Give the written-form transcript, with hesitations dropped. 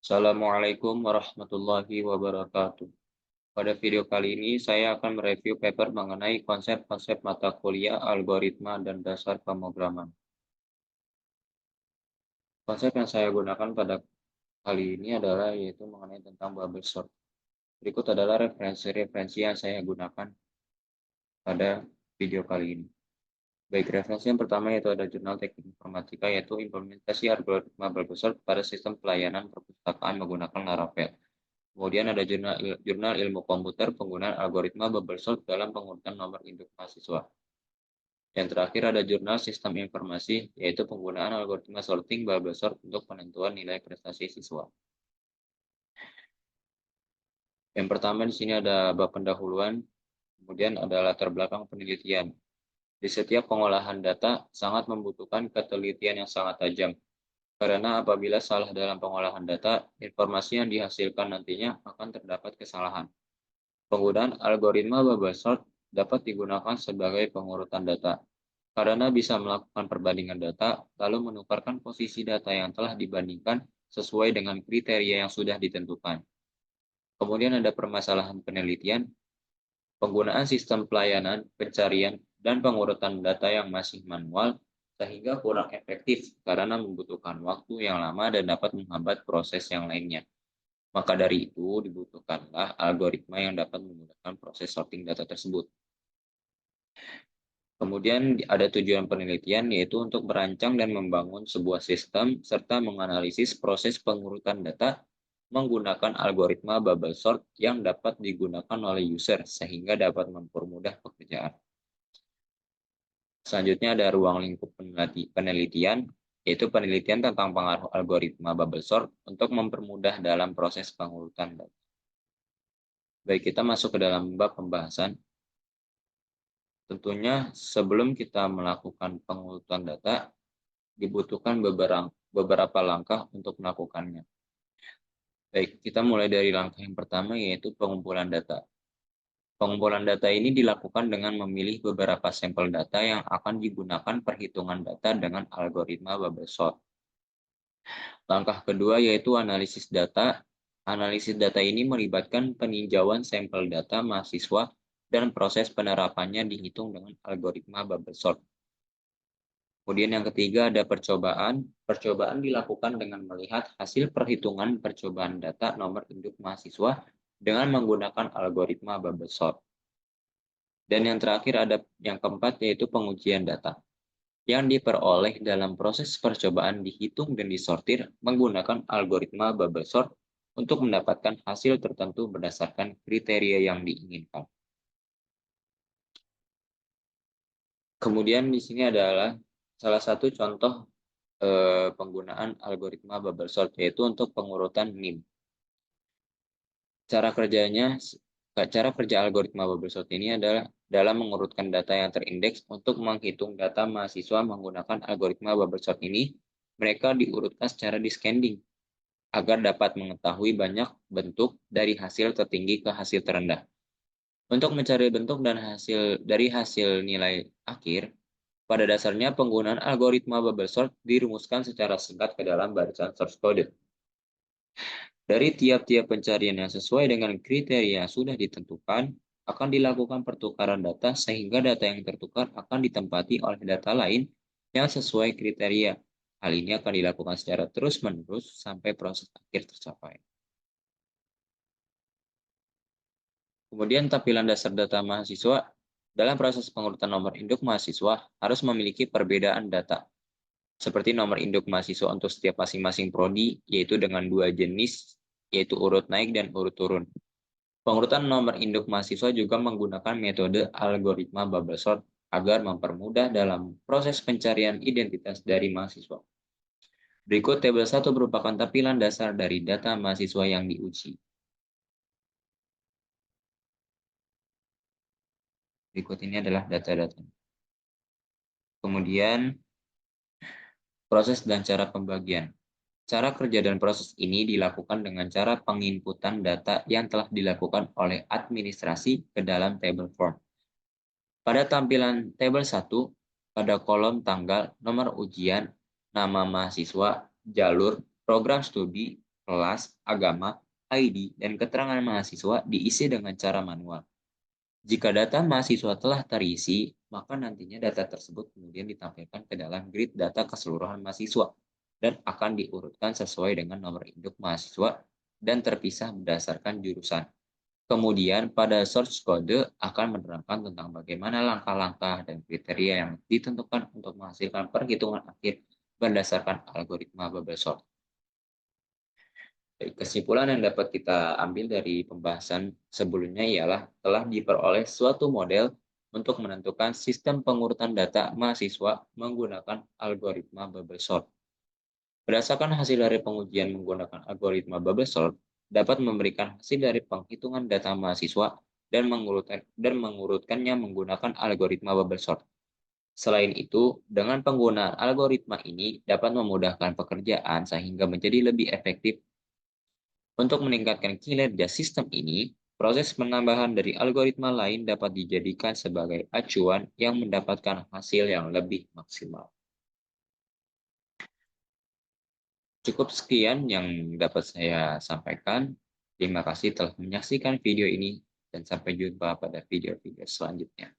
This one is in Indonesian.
Assalamualaikum warahmatullahi wabarakatuh. Pada video kali ini, saya akan mereview paper mengenai konsep-konsep mata kuliah, algoritma, dan dasar pemrograman. Konsep yang saya gunakan pada kali ini adalah yaitu mengenai tentang bubble sort. Berikut adalah referensi-referensi yang saya gunakan pada video kali ini. Baik, referensi yang pertama yaitu ada Jurnal Teknik Informatika, yaitu implementasi algoritma bubble sort pada sistem pelayanan perpustakaan menggunakan Laravel. Kemudian ada jurnal ilmu komputer penggunaan algoritma bubble sort dalam pengurutan nomor induk mahasiswa. Yang terakhir ada jurnal sistem informasi, yaitu penggunaan algoritma sorting bubble sort untuk penentuan nilai prestasi siswa. Yang pertama di sini ada bab pendahuluan, kemudian ada latar belakang penelitian. Di setiap pengolahan data sangat membutuhkan ketelitian yang sangat tajam, karena apabila salah dalam pengolahan data, informasi yang dihasilkan nantinya akan terdapat kesalahan. Penggunaan algoritma bubble sort dapat digunakan sebagai pengurutan data, karena bisa melakukan perbandingan data, lalu menukarkan posisi data yang telah dibandingkan sesuai dengan kriteria yang sudah ditentukan. Kemudian ada permasalahan penelitian, penggunaan sistem pelayanan, pencarian, dan pengurutan data yang masih manual, sehingga kurang efektif karena membutuhkan waktu yang lama dan dapat menghambat proses yang lainnya. Maka dari itu dibutuhkanlah algoritma yang dapat memudahkan proses sorting data tersebut. Kemudian ada tujuan penelitian, yaitu untuk merancang dan membangun sebuah sistem serta menganalisis proses pengurutan data menggunakan algoritma bubble sort yang dapat digunakan oleh user sehingga dapat mempermudah pekerjaan. Selanjutnya ada ruang lingkup penelitian, yaitu penelitian tentang pengaruh algoritma bubble sort untuk mempermudah dalam proses pengurutan data. Baik, kita masuk ke dalam bab pembahasan. Tentunya sebelum kita melakukan pengurutan data, dibutuhkan beberapa langkah untuk melakukannya. Baik, kita mulai dari langkah yang pertama, yaitu pengumpulan data. Pengumpulan data ini dilakukan dengan memilih beberapa sampel data yang akan digunakan perhitungan data dengan algoritma bubble sort. Langkah kedua yaitu analisis data. Analisis data ini melibatkan peninjauan sampel data mahasiswa dan proses penerapannya dihitung dengan algoritma bubble sort. Kemudian yang ketiga ada percobaan. Percobaan dilakukan dengan melihat hasil perhitungan percobaan data nomor induk mahasiswa dengan menggunakan algoritma bubble sort. Dan yang terakhir ada yang keempat yaitu pengujian data, yang diperoleh dalam proses percobaan dihitung dan disortir menggunakan algoritma bubble sort untuk mendapatkan hasil tertentu berdasarkan kriteria yang diinginkan. Kemudian di sini adalah salah satu contoh penggunaan algoritma bubble sort, yaitu untuk pengurutan NIM. Cara kerja algoritma bubble sort ini adalah dalam mengurutkan data yang terindeks untuk menghitung data mahasiswa menggunakan algoritma bubble sort ini, mereka diurutkan secara descending agar dapat mengetahui banyak bentuk dari hasil tertinggi ke hasil terendah. Untuk mencari bentuk dan hasil nilai akhir, pada dasarnya penggunaan algoritma bubble sort dirumuskan secara singkat ke dalam barisan source code. Dari tiap-tiap pencarian yang sesuai dengan kriteria yang sudah ditentukan, akan dilakukan pertukaran data sehingga data yang tertukar akan ditempati oleh data lain yang sesuai kriteria. Hal ini akan dilakukan secara terus-menerus sampai proses akhir tercapai. Kemudian tampilan dasar data mahasiswa dalam proses pengurutan nomor induk mahasiswa harus memiliki perbedaan data, seperti nomor induk mahasiswa untuk setiap masing-masing prodi, yaitu dengan dua jenis, yaitu urut naik dan urut turun. Pengurutan nomor induk mahasiswa juga menggunakan metode algoritma bubble sort agar mempermudah dalam proses pencarian identitas dari mahasiswa. Berikut tabel 1 merupakan tampilan dasar dari data mahasiswa yang diuji. Berikut ini adalah data-data. Kemudian, proses dan cara pembagian. Cara kerja dan proses ini dilakukan dengan cara penginputan data yang telah dilakukan oleh administrasi ke dalam table form. Pada tampilan tabel 1, pada kolom tanggal, nomor ujian, nama mahasiswa, jalur, program studi, kelas, agama, ID, dan keterangan mahasiswa diisi dengan cara manual. Jika data mahasiswa telah terisi, maka nantinya data tersebut kemudian ditampilkan ke dalam grid data keseluruhan mahasiswa dan akan diurutkan sesuai dengan nomor induk mahasiswa dan terpisah berdasarkan jurusan. Kemudian pada source kode akan menerangkan tentang bagaimana langkah-langkah dan kriteria yang ditentukan untuk menghasilkan perhitungan akhir berdasarkan algoritma bubble sort. Kesimpulan yang dapat kita ambil dari pembahasan sebelumnya ialah telah diperoleh suatu model untuk menentukan sistem pengurutan data mahasiswa menggunakan algoritma bubble sort. Berdasarkan hasil dari pengujian menggunakan algoritma bubble sort, dapat memberikan hasil dari penghitungan data mahasiswa dan mengurutkannya menggunakan algoritma bubble sort. Selain itu, dengan penggunaan algoritma ini dapat memudahkan pekerjaan sehingga menjadi lebih efektif. Untuk meningkatkan kinerja sistem ini, proses penambahan dari algoritma lain dapat dijadikan sebagai acuan yang mendapatkan hasil yang lebih maksimal. Cukup sekian yang dapat saya sampaikan. Terima kasih telah menyaksikan video ini dan sampai jumpa pada video-video selanjutnya.